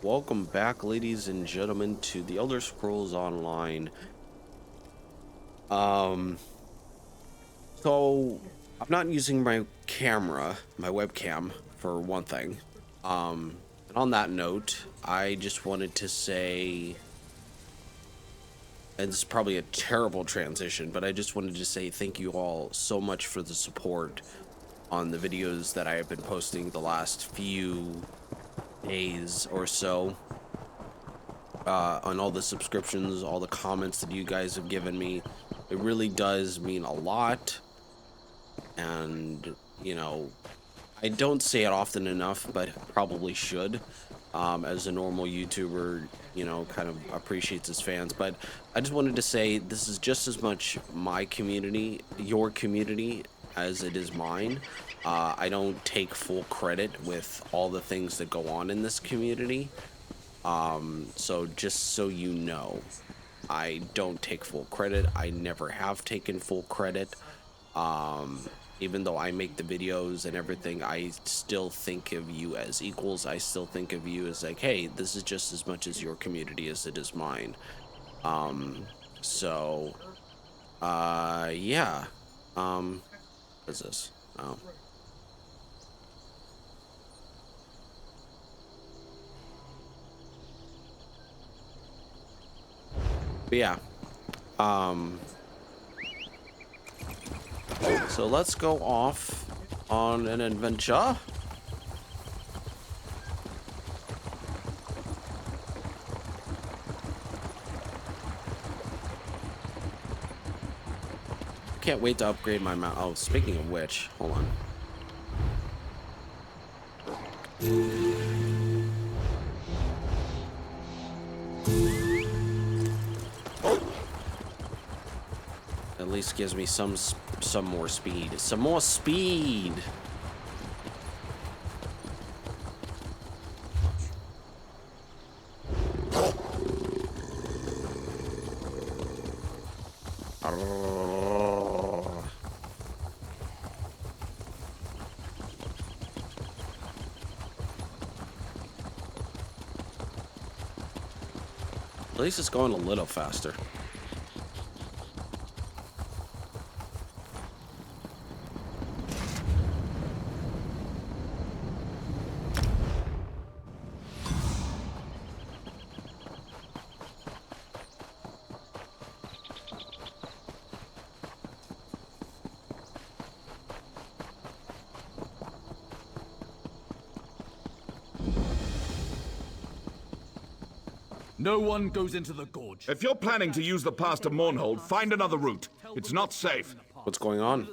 Welcome back, ladies and gentlemen, to the Elder Scrolls Online. Um, so I'm not using my camera, my webcam, for one thing. And on that note, I just wanted to say, and this is probably a terrible transition, but I just wanted to say thank you all so much for the support on the videos that I have been posting the last few days or so. On all the subscriptions, all the comments that you guys have given me. It really does mean a lot. And, I don't say it often enough, but probably should. As a normal YouTuber, kind of appreciates his fans. But I just wanted to say this is just as much my community, your community, as it is mine. I don't take full credit with all the things that go on in this community. So just so you know, I don't take full credit. I never have taken full credit. Even though I make the videos and everything, I still think of you as equals. I still think of you as like, hey, this is just as much as your community as it is mine. So, yeah. What is this? Oh. But yeah. So let's go off on an adventure. Can't wait to upgrade my mount. Oh, speaking of which, hold on. At least gives me some more speed. Some more speed. At least it's going a little faster. No one goes into the gorge. If you're planning to use the pass to Mournhold, find another route. It's not safe. What's going on?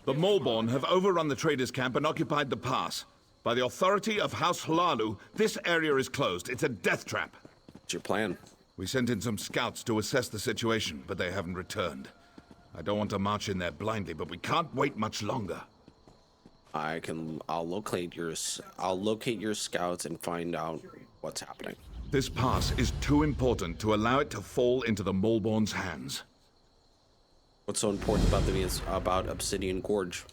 The Maulborn have overrun the traders' camp and occupied the pass. By the authority of House Hlalu, this area is closed. It's a death trap. What's your plan? We sent in some scouts to assess the situation, but they haven't returned. I don't want to march in there blindly, but we can't wait much longer. I'll locate your scouts and find out what's happening. This pass is too important to allow it to fall into the Maulborn's hands. What's so important about Obsidian Gorge?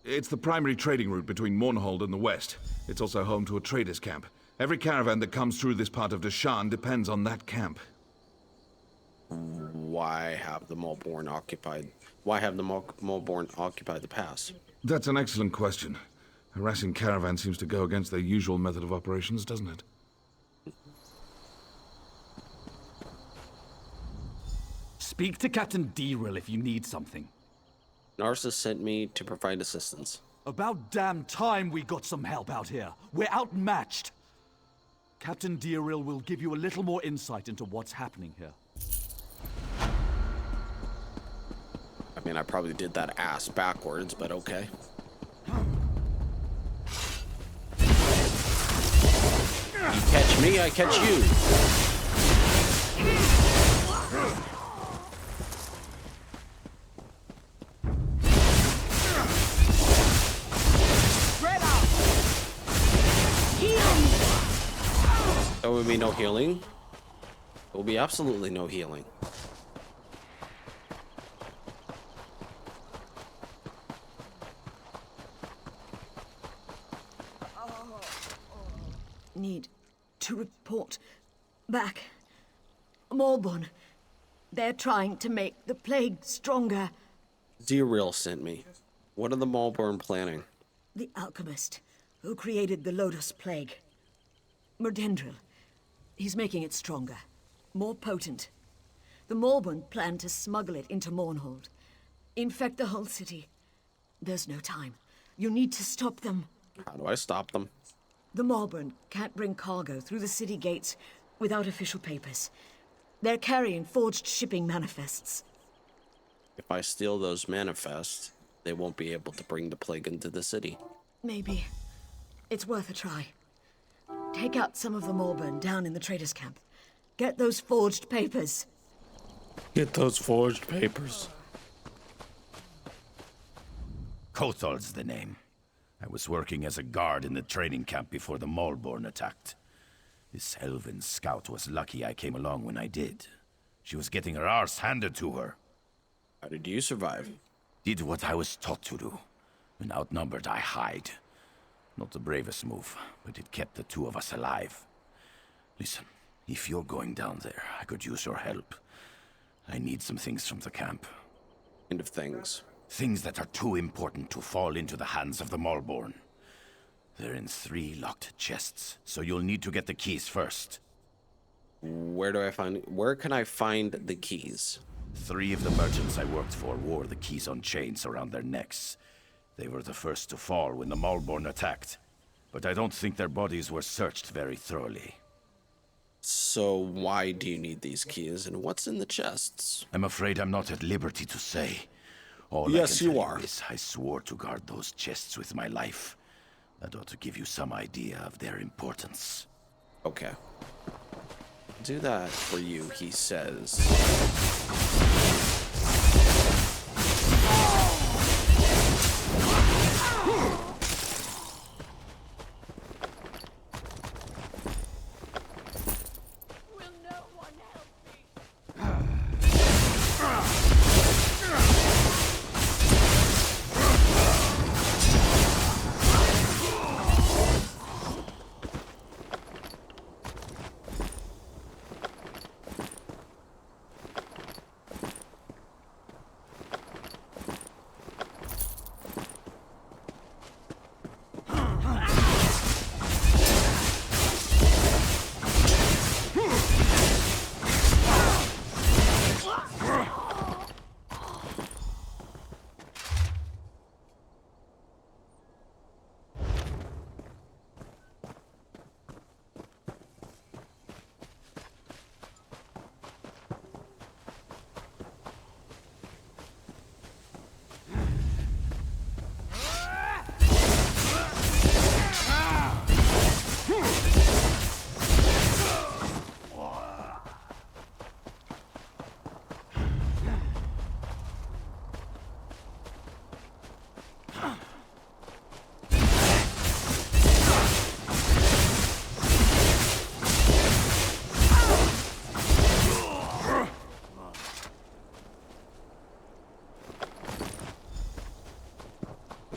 It's the primary trading route between Mournhold and the west. It's also home to a traders' camp. Every caravan that comes through this part of Deshan depends on that camp. Why have the Maulborn occupied? Why have the Maulborn occupy the pass? That's an excellent question. Harassing caravan seems to go against their usual method of operations, doesn't it? Speak to Captain Tamriel if you need something. Narcissus sent me to provide assistance. About damn time we got some help out here. We're outmatched. Captain Tamriel will give you a little more insight into what's happening here. I mean, I probably did that ass backwards, but okay. You catch me, I catch you. There will be no healing. There will be absolutely no healing. Need to report back. Mournhold. They're trying to make the plague stronger. Tamriel sent me. What are the Mournhold planning? The alchemist who created the Lotus Plague. Mournhold. He's making it stronger. More potent. The Mournhold plan to smuggle it into Mournhold. Infect the whole city. There's no time. You need to stop them. How do I stop them? The Mournhold can't bring cargo through the city gates without official papers. They're carrying forged shipping manifests. If I steal those manifests, they won't be able to bring the plague into the city. Maybe. It's worth a try. Take out some of the Mournhold down in the traders' camp. Get those forged papers. Get those forged papers. Kothal's the name. I was working as a guard in the training camp before the Mournhold attacked. This elven scout was lucky I came along when I did. She was getting her arse handed to her. How did you survive? Did what I was taught to do. When outnumbered, I hide. Not the bravest move, but it kept the two of us alive. Listen, if you're going down there, I could use your help. I need some things from the camp. Kind of things. Things that are too important to fall into the hands of the Mournhold. They're in 3 locked chests, so you'll need to get the keys first. Where can I find the keys? 3 of the merchants I worked for wore the keys on chains around their necks. They were the first to fall when the Mournhold attacked, but I don't think their bodies were searched very thoroughly. So why do you need these keys, and what's in the chests? I'm afraid I'm not at liberty to say. All Yes, I can you tell are. Is I swore to guard those chests with my life. That ought to give you some idea of their importance. Okay. Do that for you, he says.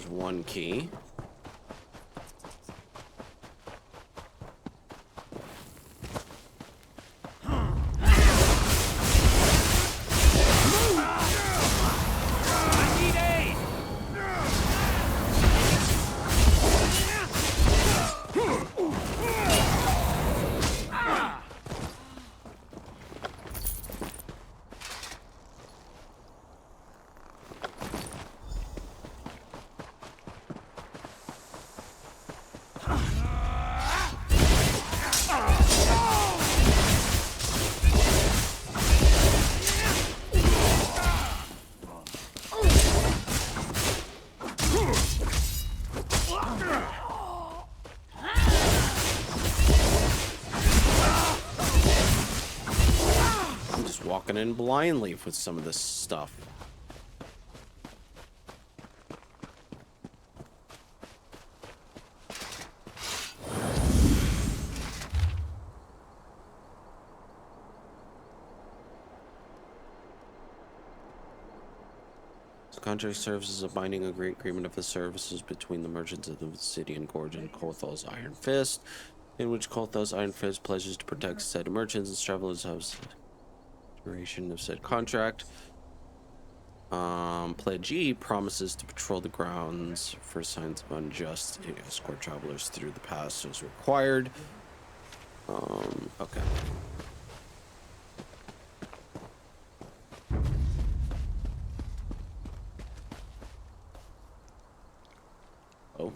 One key. Walking in blindly with some of this stuff. The contract serves as a binding agreement of the services between the merchants of the city and Gorge and Kothal's Iron Fist. in which Kolthos Iron Fist pledges to protect said merchants and travelers of duration of said contract. Pledgee promises to patrol the grounds for signs of unjust and escort travelers through the pass as required. Okay. Oh.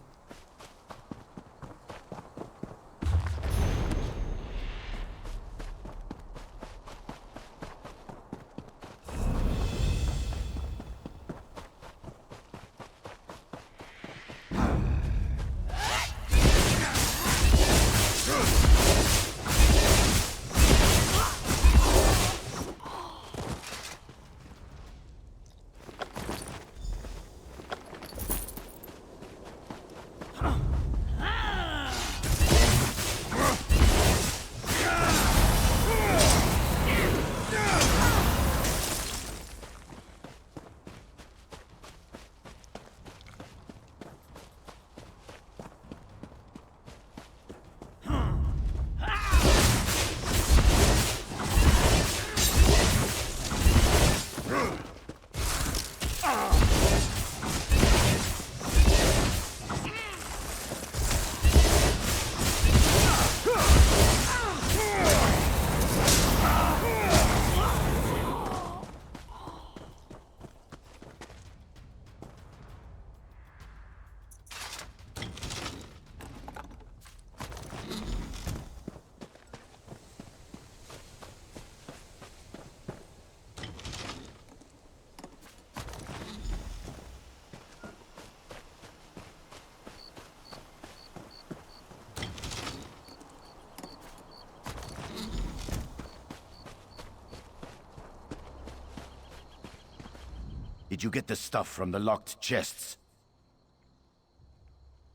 Did you get the stuff from the locked chests?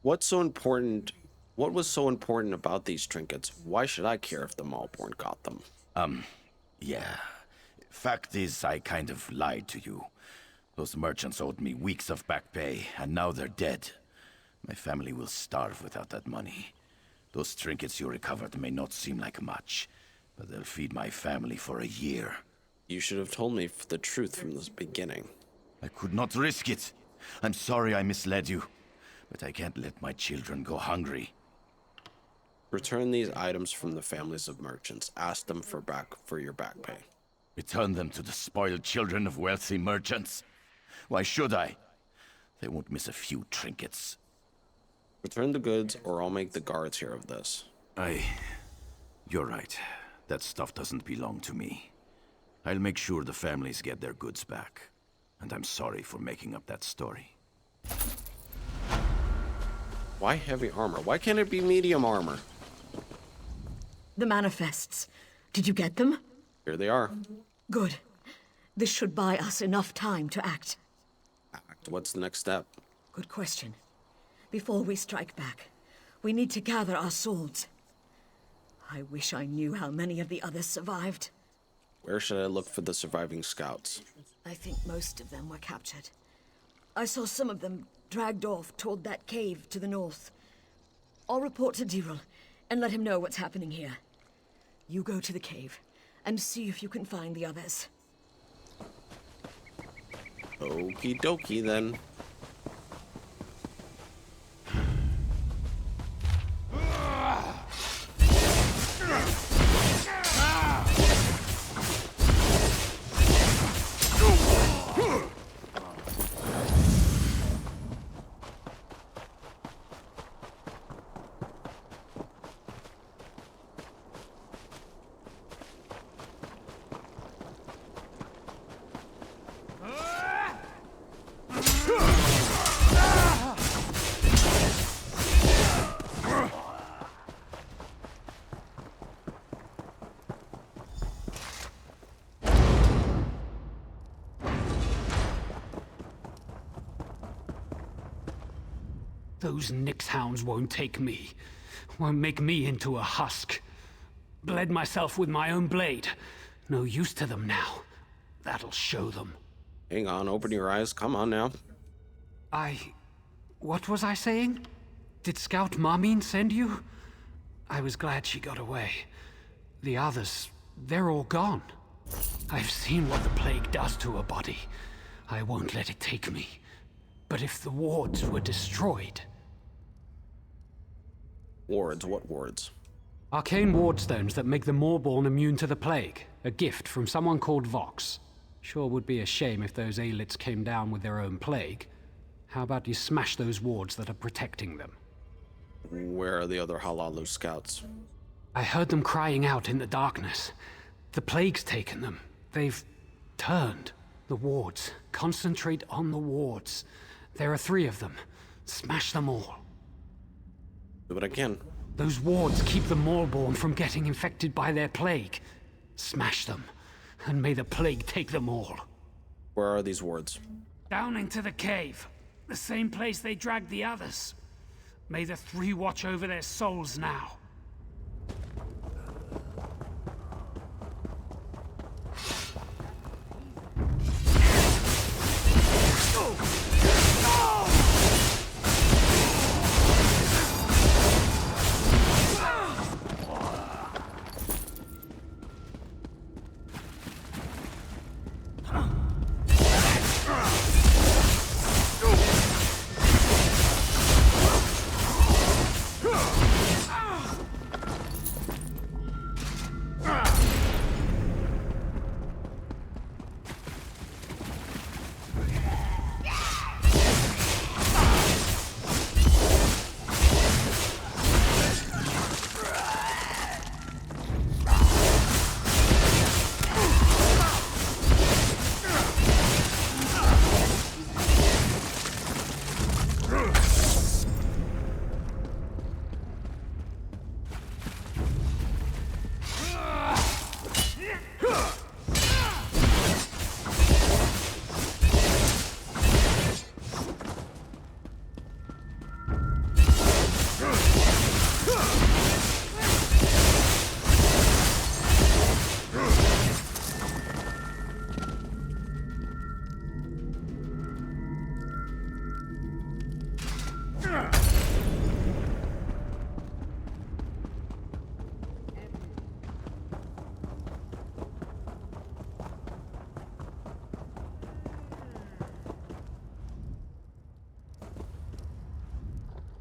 What's so important? What was so important about these trinkets? Why should I care if the Maulborn got them? Yeah. Fact is, I kind of lied to you. Those merchants owed me weeks of back pay, and now they're dead. My family will starve without that money. Those trinkets you recovered may not seem like much, but they'll feed my family for a year. You should have told me the truth from the beginning. I could not risk it. I'm sorry I misled you, but I can't let my children go hungry. Return these items from the families of merchants. Ask them for your back pay. Return them to the spoiled children of wealthy merchants? Why should I? They won't miss a few trinkets. Return the goods, or I'll make the guards hear of this. You're right. That stuff doesn't belong to me. I'll make sure the families get their goods back. And I'm sorry for making up that story. Why heavy armor? Why can't it be medium armor? The manifests. Did you get them? Here they are. Good. This should buy us enough time to act. What's the next step? Good question. Before we strike back, we need to gather our swords. I wish I knew how many of the others survived. Where should I look for the surviving scouts? I think most of them were captured. I saw some of them dragged off toward that cave to the north. I'll report to Diril and let him know what's happening here. You go to the cave and see if you can find the others. Okie dokie then. Those Nyx hounds won't take me. Won't make me into a husk. Bled myself with my own blade. No use to them now. That'll show them. Hang on, open your eyes. Come on now. What was I saying? Did Scout Marmin send you? I was glad she got away. The others, they're all gone. I've seen what the plague does to a body. I won't let it take me. But if the wards were destroyed... Wards? What wards? Arcane ward stones that make the Mournhold immune to the plague. A gift from someone called Vox. Sure would be a shame if those Aelits came down with their own plague. How about you smash those wards that are protecting them? Where are the other Halalu scouts? I heard them crying out in the darkness. The plague's taken them. They've turned. The wards. Concentrate on the wards. There are 3 of them. Smash them all. Do what I can. Those wards keep the Mournhold from getting infected by their plague. Smash them, and may the plague take them all. Where are these wards? Down into the cave. The same place they dragged the others. May the 3 watch over their souls now.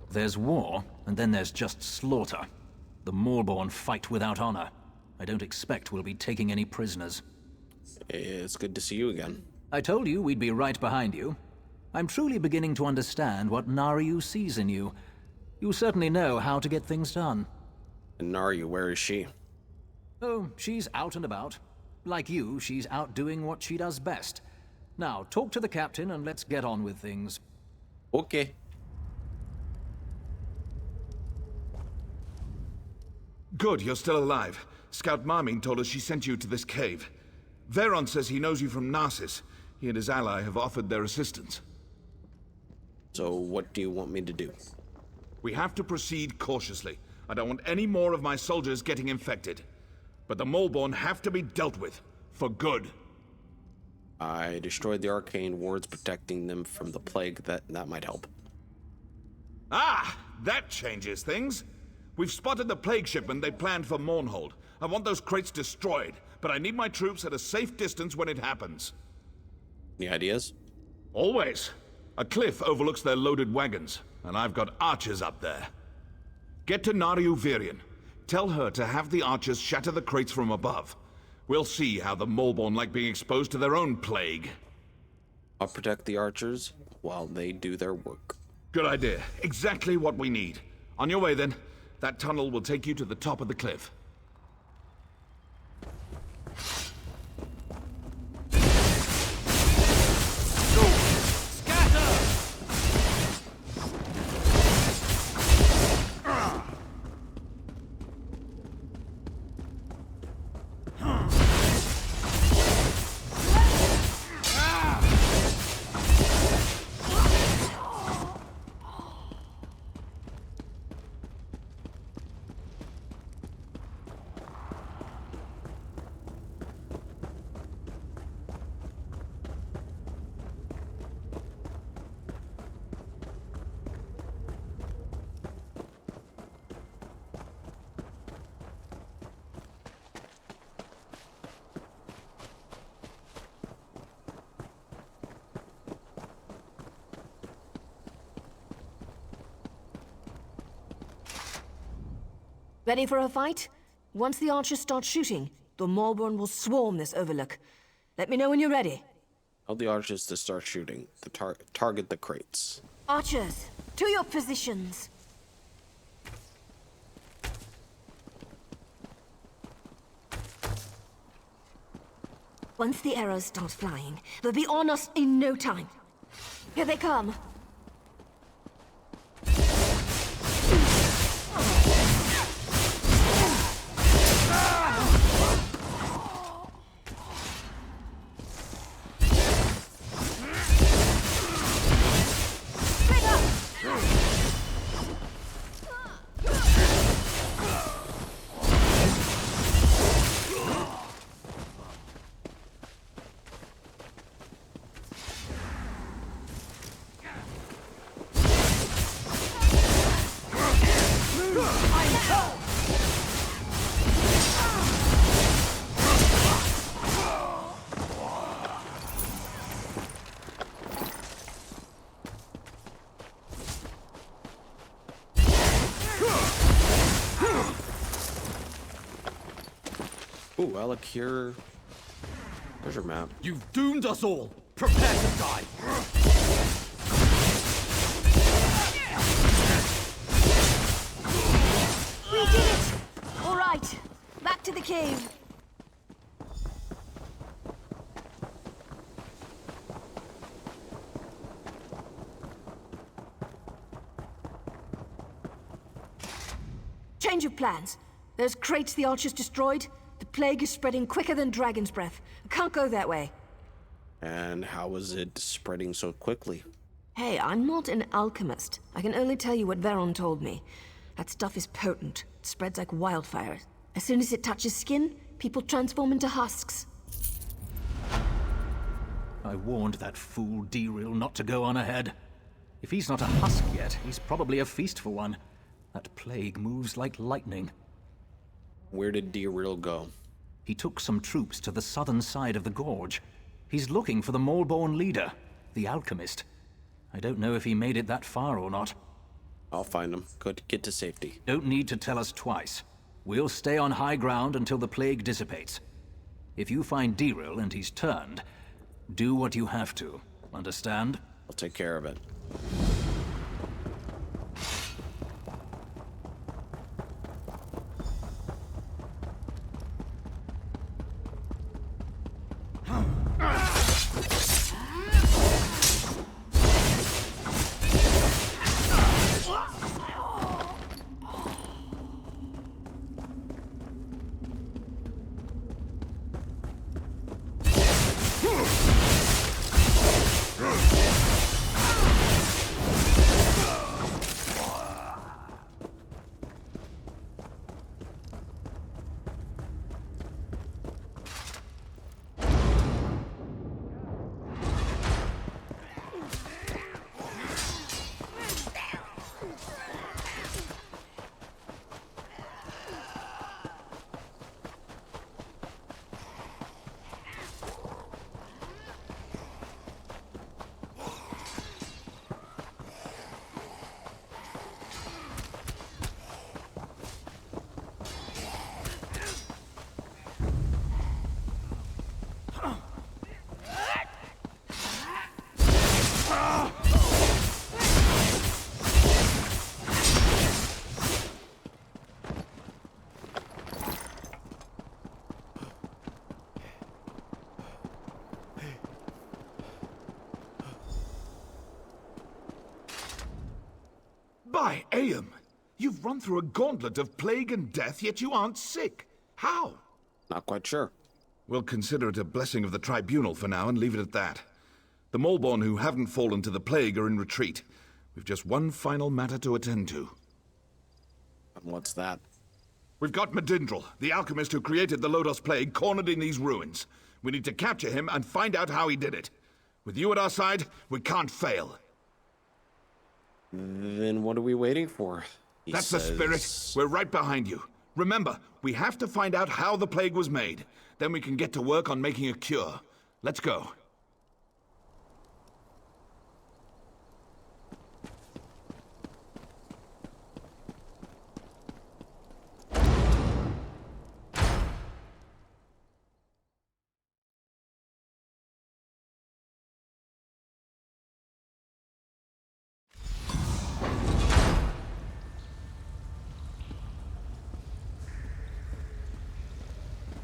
There's war, and then there's just slaughter. The Mournhold fight without honor. I don't expect we'll be taking any prisoners. It's good to see you again. I told you we'd be right behind you. I'm truly beginning to understand what Naryu sees in you. You certainly know how to get things done. And Naryu, where is she? Oh, she's out and about. Like you, she's out doing what she does best. Now, talk to the captain and let's get on with things. Okay. Good, you're still alive. Scout Marming told us she sent you to this cave. Veron says he knows you from Narsis. He and his ally have offered their assistance. So what do you want me to do? We have to proceed cautiously. I don't want any more of my soldiers getting infected. But the Mournhold have to be dealt with. For good. I destroyed the arcane wards protecting them from the plague. That might help. Ah! That changes things. We've spotted the plague shipment they planned for Mournhold. I want those crates destroyed, but I need my troops at a safe distance when it happens. Any ideas? Always. A cliff overlooks their loaded wagons, and I've got archers up there. Get to Naryu Virion. Tell her to have the archers shatter the crates from above. We'll see how the Mournhold like being exposed to their own plague. I'll protect the archers while they do their work. Good idea. Exactly what we need. On your way, then. That tunnel will take you to the top of the cliff. Ready for a fight? Once the archers start shooting, the Maulborn will swarm this overlook. Let me know when you're ready. Tell the archers to start shooting. Target the crates. Archers, to your positions. Once the arrows start flying, they'll be on us in no time. Here they come. Ooh, Alakir. Treasure map. You've doomed us all. Prepare to die. We did it! All right, back to the cave. Change of plans. Those crates the archers destroyed, the plague is spreading quicker than dragon's breath. I can't go that way. And how is it spreading so quickly? Hey, I'm not an alchemist. I can only tell you what Veron told me. That stuff is potent. It spreads like wildfire. As soon as it touches skin, people transform into husks. I warned that fool Deril not to go on ahead. If he's not a husk yet, he's probably a feast for one. That plague moves like lightning. Where did Deril go? He took some troops to the southern side of the gorge. He's looking for the Maulborn leader, the alchemist. I don't know if he made it that far or not. I'll find him. Good. Get to safety. Don't need to tell us twice. We'll stay on high ground until the plague dissipates. If you find Deril and he's turned, do what you have to. Understand? I'll take care of it. By Aeum! You've run through a gauntlet of plague and death, yet you aren't sick. How? Not quite sure. We'll consider it a blessing of the Tribunal for now and leave it at that. The Maulborn who haven't fallen to the plague are in retreat. We've just one final matter to attend to. And what's that? We've got Medindril, the alchemist who created the Lodos Plague, cornered in these ruins. We need to capture him and find out how he did it. With you at our side, we can't fail. Then what are we waiting for? That's the spirit. We're right behind you. Remember, we have to find out how the plague was made. Then we can get to work on making a cure. Let's go.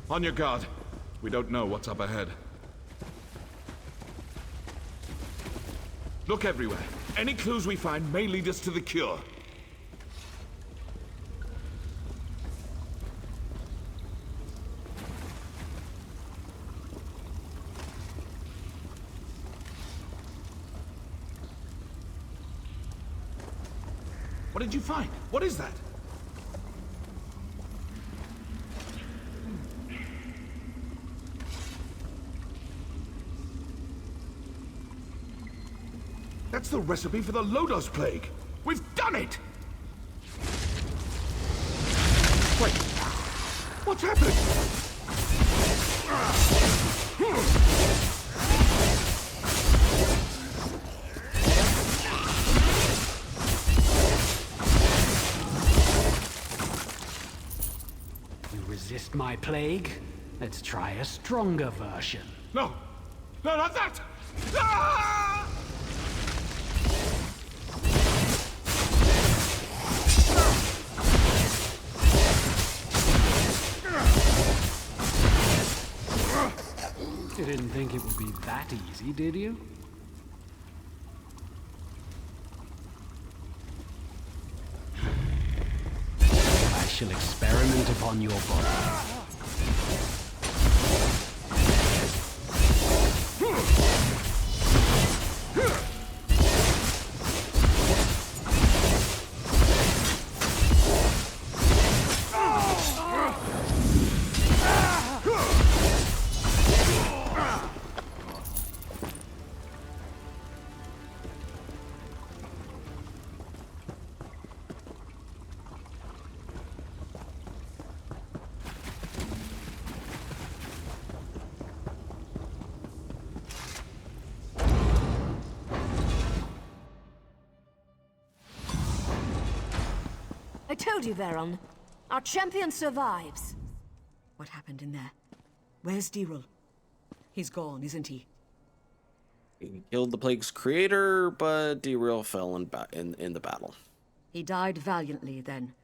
On your guard. We don't know what's up ahead. Look everywhere. Any clues we find may lead us to the cure. What did you find? What is that? That's the recipe for the Lodos Plague! We've done it! Wait, what's happening? You resist my plague? Let's try a stronger version. No! No, not that! Ah! You didn't think it would be that easy, did you? I shall experiment upon your body. I told you, Veron. Our champion survives. What happened in there? Where's Diril? He's gone, isn't he? He killed the plague's creator, but Derail fell in the battle. He died valiantly, then.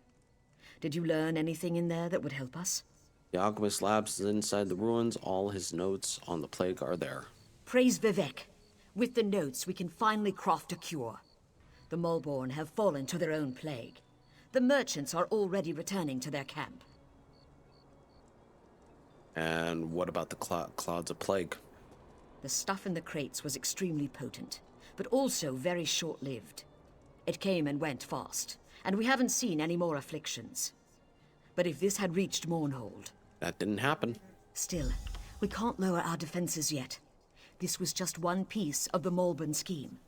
Did you learn anything in there that would help us? The alchemist labs is inside the ruins. All his notes on the plague are there. Praise Vivek. With the notes, we can finally craft a cure. The Mulborn have fallen to their own plague. The merchants are already returning to their camp. And what about the clouds of plague? The stuff in the crates was extremely potent, but also very short-lived. It came and went fast, and we haven't seen any more afflictions. But if this had reached Mournhold... That didn't happen. Still, we can't lower our defenses yet. This was just one piece of the Mulborn scheme.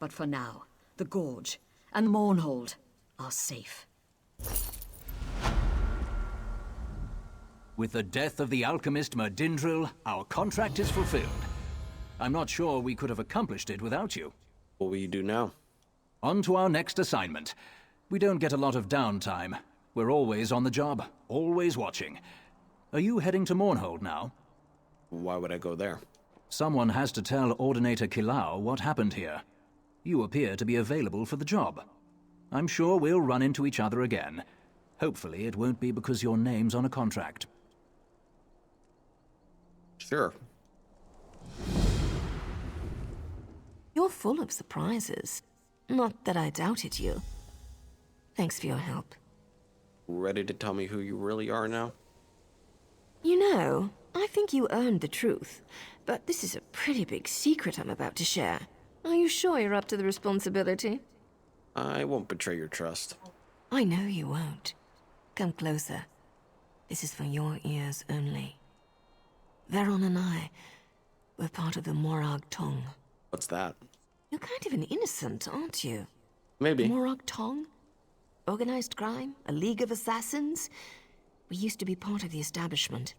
But for now, the Gorge and Mournhold are safe. With the death of the alchemist Merdindril, our contract is fulfilled. I'm not sure we could have accomplished it without you. What will you do now? On to our next assignment. We don't get a lot of downtime. We're always on the job, always watching. Are you heading to Mournhold now? Why would I go there? Someone has to tell Ordinator Kilau what happened here. You appear to be available for the job. I'm sure we'll run into each other again. Hopefully it won't be because your name's on a contract. Sure. You're full of surprises. Not that I doubted you. Thanks for your help. Ready to tell me who you really are now? You know, I think you earned the truth, but this is a pretty big secret I'm about to share. Are you sure you're up to the responsibility? I won't betray your trust. I know you won't. Come closer. This is for your ears only. Veron and I, we're part of the Morag Tong. What's that? You're kind of an innocent, aren't you? Maybe. Morag Tong? Organized crime? A league of assassins? We used to be part of the establishment,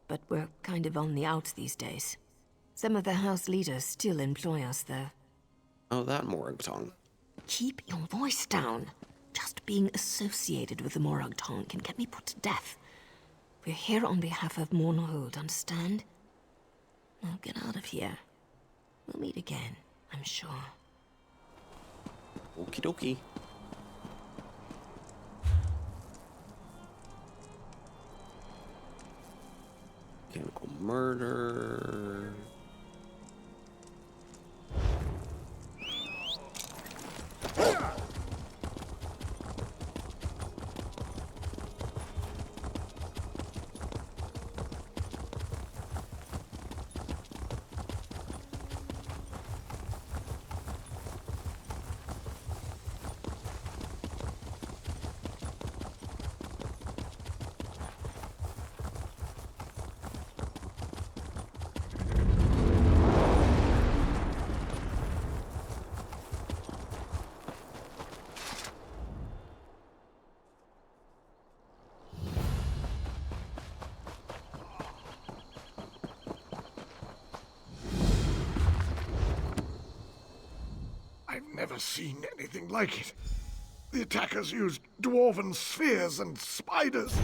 but we're kind of on the outs these days. Some of the house leaders still employ us, though. Oh, that Moragtong. Keep your voice down. Just being associated with the Morag Tong can get me put to death. We're here on behalf of Mournhold, understand? Now get out of here. We'll meet again, I'm sure. Okie dokie. Mechanical murder. I've never seen anything like it. The attackers used dwarven spheres and spiders.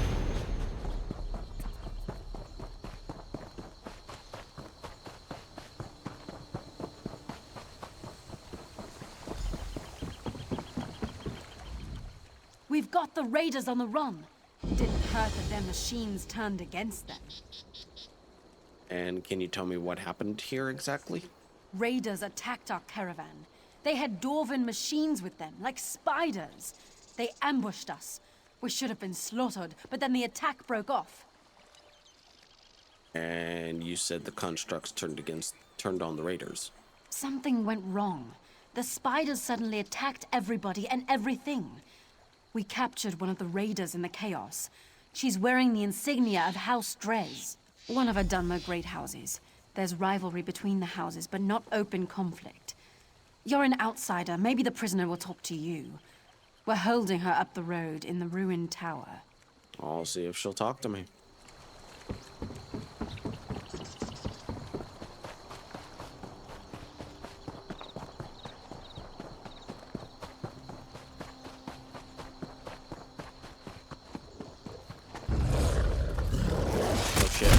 We've got the raiders on the run. It didn't hurt that their machines turned against them. And can you tell me what happened here exactly? Raiders attacked our caravan. They had dwarven machines with them, like spiders. They ambushed us. We should have been slaughtered, but then the attack broke off. And you said the constructs turned on the raiders. Something went wrong. The spiders suddenly attacked everybody and everything. We captured one of the raiders in the chaos. She's wearing the insignia of House Drez, one of our Dunmer great houses. There's rivalry between the houses, but not open conflict. You're an outsider. Maybe the prisoner will talk to you. We're holding her up the road in the ruined tower. I'll see if she'll talk to me. Oh shit.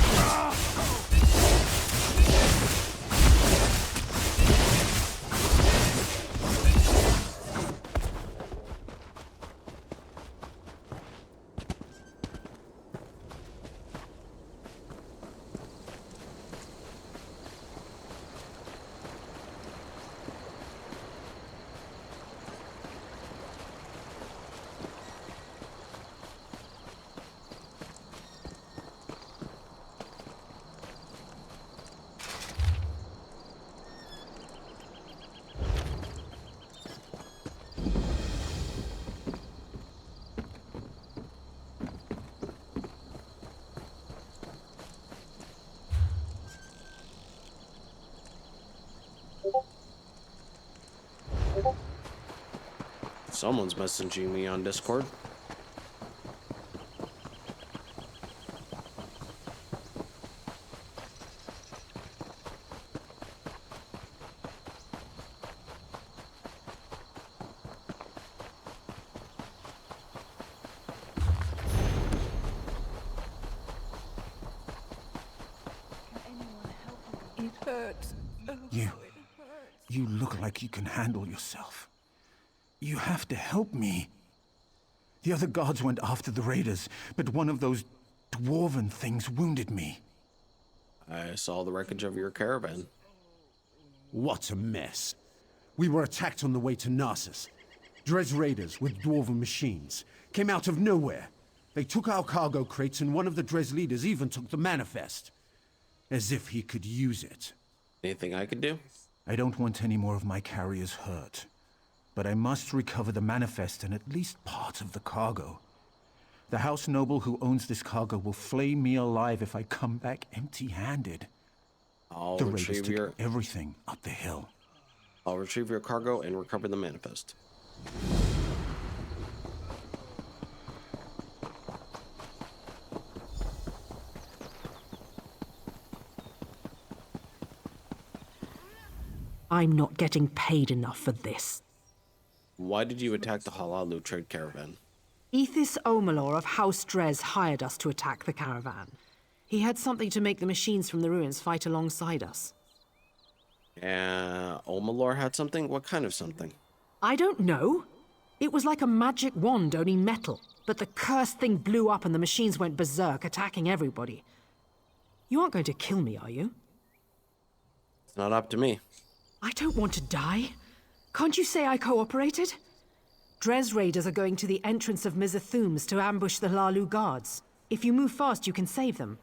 Someone's messaging me on Discord. It hurts. You look like you can handle yourself. You have to help me. The other guards went after the raiders, but one of those dwarven things wounded me. I saw the wreckage of your caravan. What a mess. We were attacked on the way to Narcissus. Drez raiders with dwarven machines came out of nowhere. They took our cargo crates and one of the Drez leaders even took the manifest. As if he could use it. Anything I could do? I don't want any more of my carriers hurt. But I must recover the manifest and at least part of the cargo. The house noble who owns this cargo will flay me alive if I come back empty-handed. The raiders took everything up the hill. I'll retrieve your cargo and recover the manifest. I'm not getting paid enough for this. Why did you attack the Halalu trade caravan? Ethis Omalor of House Drez hired us to attack the caravan. He had something to make the machines from the ruins fight alongside us. Omalor had something? What kind of something? I don't know. It was like a magic wand, only metal. But the cursed thing blew up and the machines went berserk, attacking everybody. You aren't going to kill me, are you? It's not up to me. I don't want to die. Can't you say I cooperated? Dres raiders are going to the entrance of Mizathum's to ambush the Lalu guards. If you move fast, you can save them.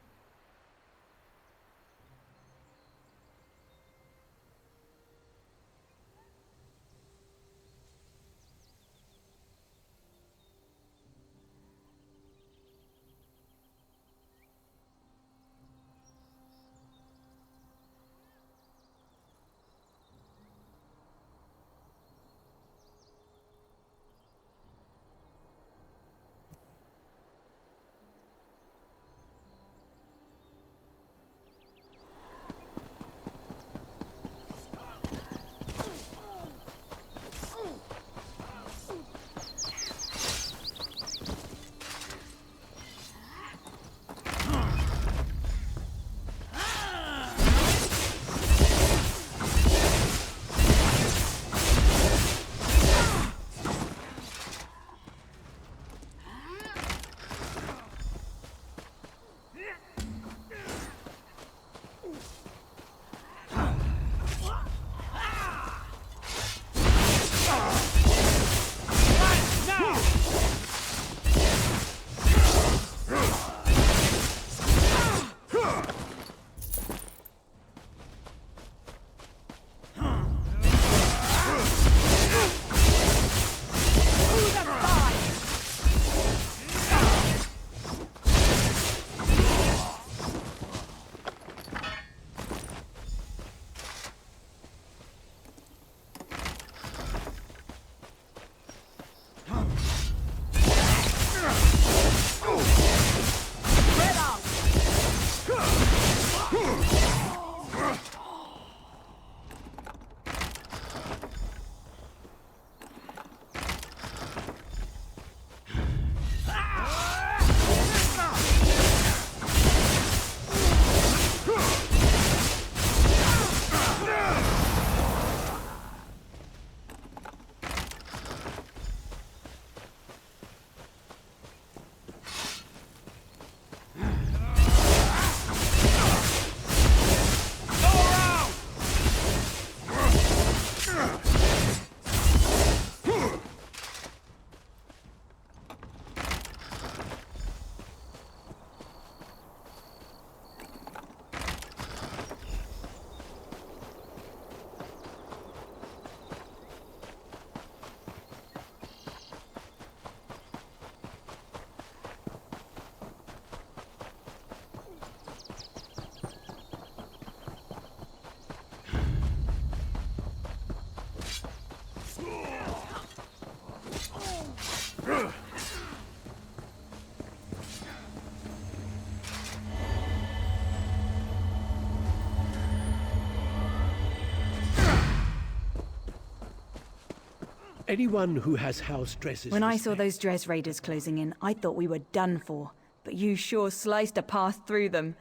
Anyone who has house dresses... When I saw those Dres raiders closing in, I thought we were done for. But you sure sliced a path through them.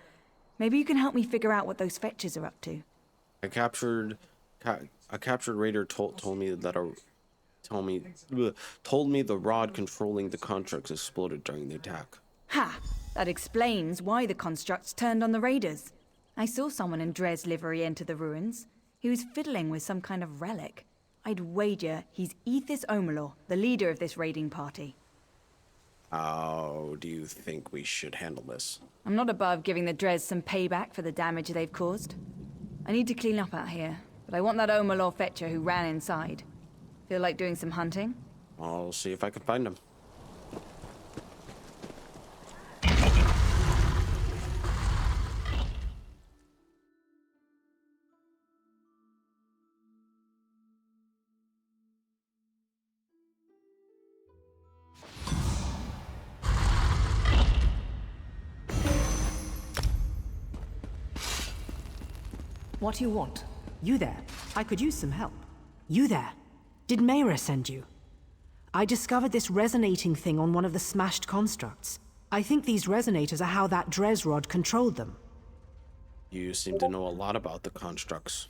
Maybe you can help me figure out what those fetchers are up to. A captured raider told me the rod controlling the constructs exploded during the attack. Ha! That explains why the constructs turned on the raiders. I saw someone in Dres livery enter the ruins. He was fiddling with some kind of relic. I'd wager he's Ethis Omalor, the leader of this raiding party. How do you think we should handle this? I'm not above giving the Dres some payback for the damage they've caused. I need to clean up out here, but I want that Omalor fetcher who ran inside. Feel like doing some hunting? I'll see if I can find him. What do you want? You there. I could use some help. You there. Did Mayra send you? I discovered this resonating thing on one of the smashed constructs. I think these resonators are how that Dres rod controlled them. You seem to know a lot about the constructs.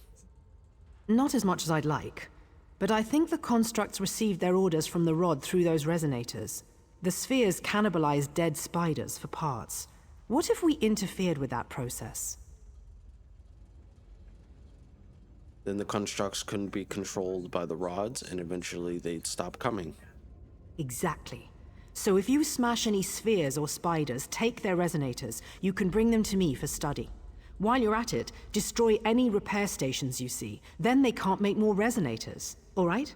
Not as much as I'd like, but I think the constructs received their orders from the rod through those resonators. The spheres cannibalize dead spiders for parts. What if we interfered with that process? Then the constructs couldn't be controlled by the rods, and eventually they'd stop coming. Exactly. So if you smash any spheres or spiders, take their resonators, you can bring them to me for study. While you're at it, destroy any repair stations you see. Then they can't make more resonators. All right?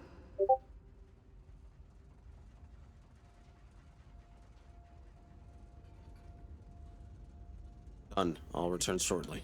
Done. I'll return shortly.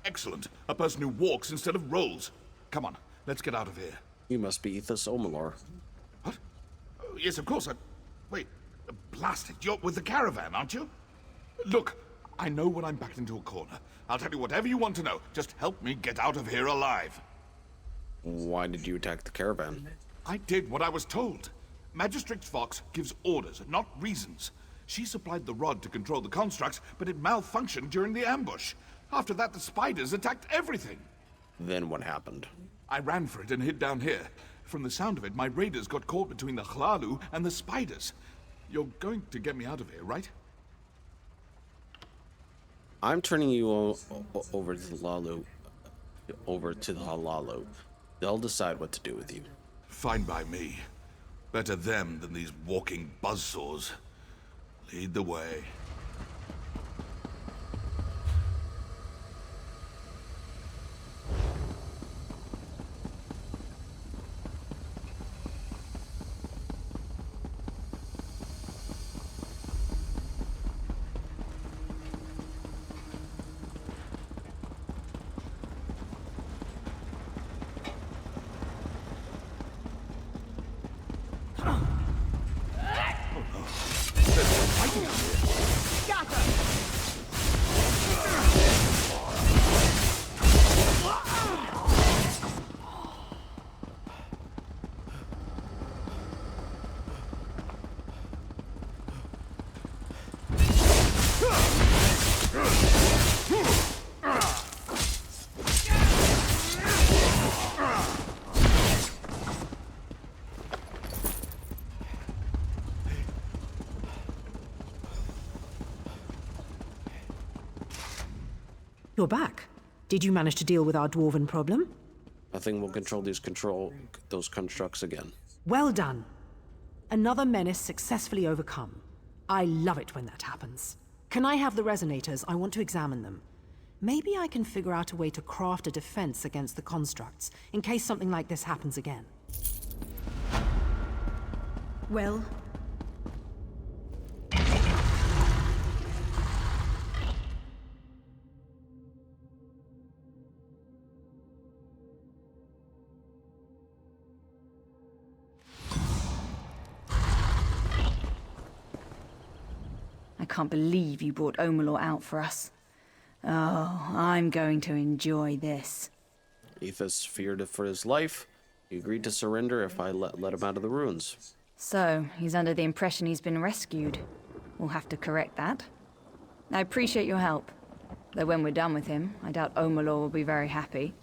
Excellent. A person who walks instead of rolls. Come on, let's get out of here. You must be Ethos Omalor. What? Oh, yes, of course. Wait, blast it. You're with the caravan, aren't you? Look, I know when I'm backed into a corner. I'll tell you whatever you want to know. Just help me get out of here alive. Why did you attack the caravan? I did what I was told. Magistrate Fox gives orders, not reasons. She supplied the rod to control the constructs, but it malfunctioned during the ambush. After that, the spiders attacked everything. Then what happened? I ran for it and hid down here. From the sound of it, my raiders got caught between the Chlalu and the spiders. You're going to get me out of here, right? I'm turning you over to the Lalu. They'll decide what to do with you. Fine by me. Better them than these walking buzzsaws. Lead the way. You're back. Did you manage to deal with our dwarven problem? Nothing will control those constructs again. Well done. Another menace successfully overcome. I love it when that happens. Can I have the resonators? I want to examine them. Maybe I can figure out a way to craft a defense against the constructs, in case something like this happens again. Well, I can't believe you brought Omalor out for us. Oh, I'm going to enjoy this. Ethos feared for his life. He agreed to surrender if I let him out of the ruins. So, he's under the impression he's been rescued. We'll have to correct that. I appreciate your help. Though when we're done with him, I doubt Omalor will be very happy.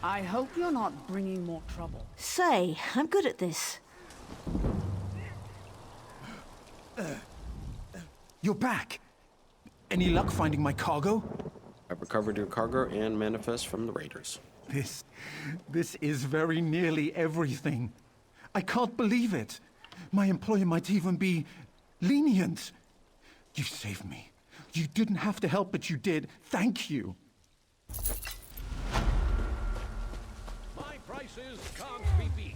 I hope you're not bringing more trouble. Say, I'm good at this. You're back. Any luck finding my cargo? I've recovered your cargo and manifest from the raiders. This is very nearly everything. I can't believe it. My employer might even be lenient. You saved me. You didn't have to help, but you did. Thank you. My prices can't be beat.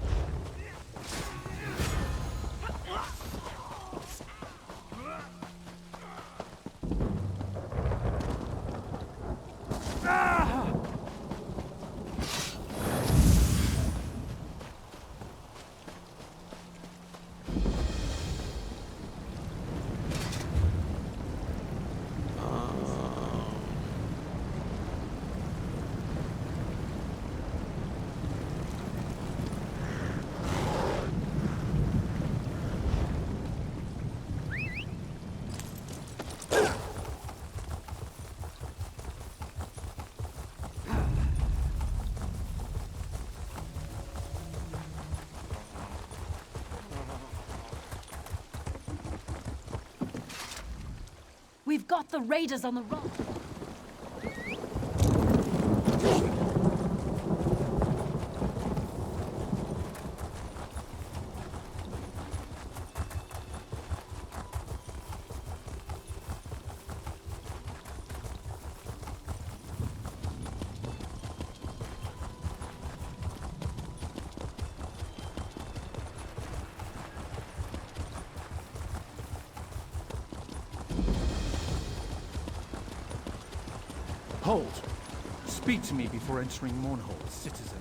We've got the raiders on the run. Hold. Speak to me before entering Mournhold, citizen.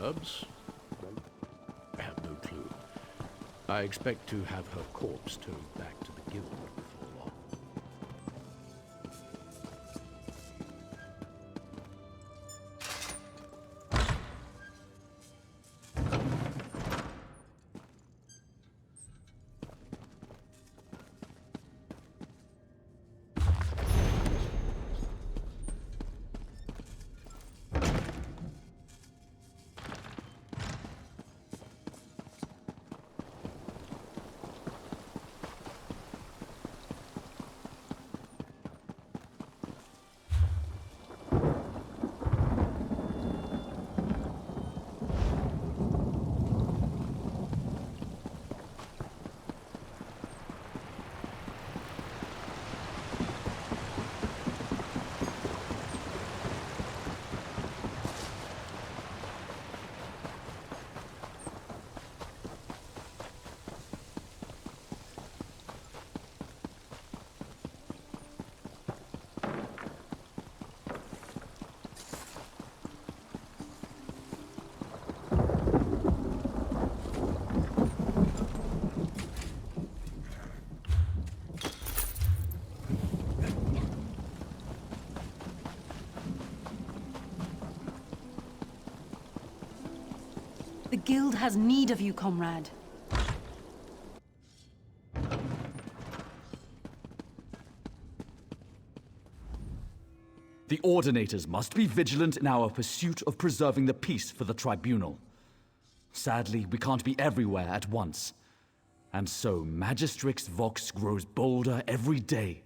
Herbs? I have no clue. I expect to have her corpse towed back to the guild before long. The guild has need of you, comrade. The Ordinators must be vigilant in our pursuit of preserving the peace for the Tribunal. Sadly, we can't be everywhere at once. And so Magistrix Vox grows bolder every day.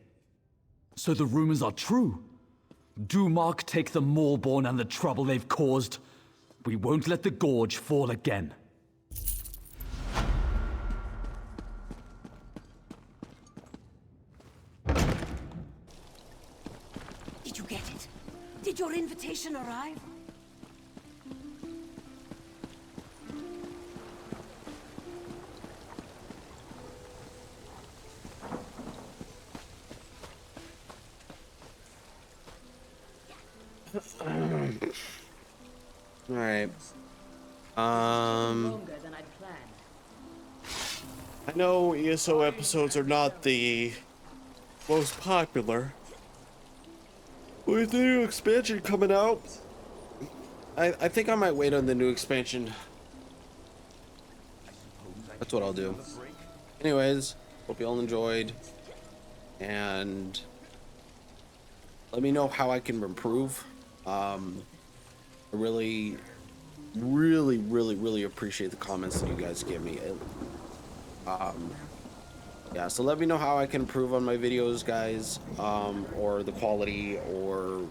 So the rumors are true. Dumark take the Maulborn and the trouble they've caused. We won't let the Gorge fall again. Did you get it? Did your invitation arrive? All right. Longer than I'd planned. I know ESO episodes are not the most popular. With the new expansion coming out, I think I might wait on the new expansion. That's what I'll do. Anyways, hope you all enjoyed, and let me know how I can improve. I really appreciate the comments that you guys give me. Yeah, so let me know how I can improve on my videos, guys, or the quality, or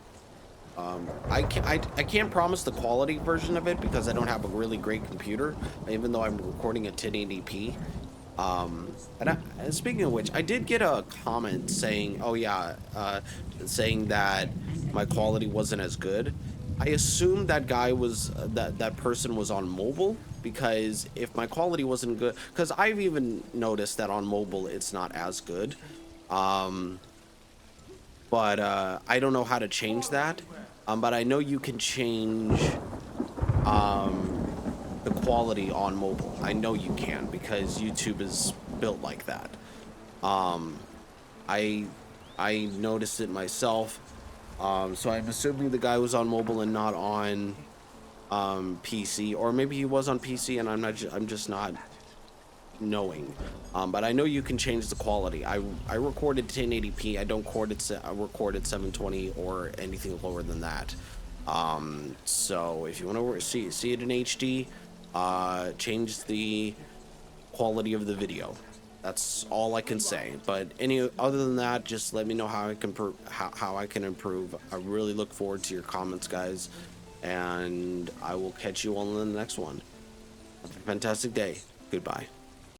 I can't promise the quality version of it because I don't have a really great computer, even though I'm recording at 1080p. And speaking of which, I did get a comment saying, oh yeah, saying that my quality wasn't as good. I assumed that guy was, that person was on mobile, because if my quality wasn't good, because I've even noticed that on mobile it's not as good. But I don't know how to change that. But I know you can change the quality on mobile. I know you can, because YouTube is built like that. I noticed it myself. So I'm assuming the guy was on mobile and not on PC, or maybe he was on PC and I'm just not knowing. But I know you can change the quality. I recorded 1080p. I don't record at 720 or anything lower than that. So if you want to see it in HD, change the quality of the video. That's all I can say. But other than that, just let me know how I can how I can improve. I really look forward to your comments, guys, and I will catch you all in the next one. Have a fantastic day. Goodbye.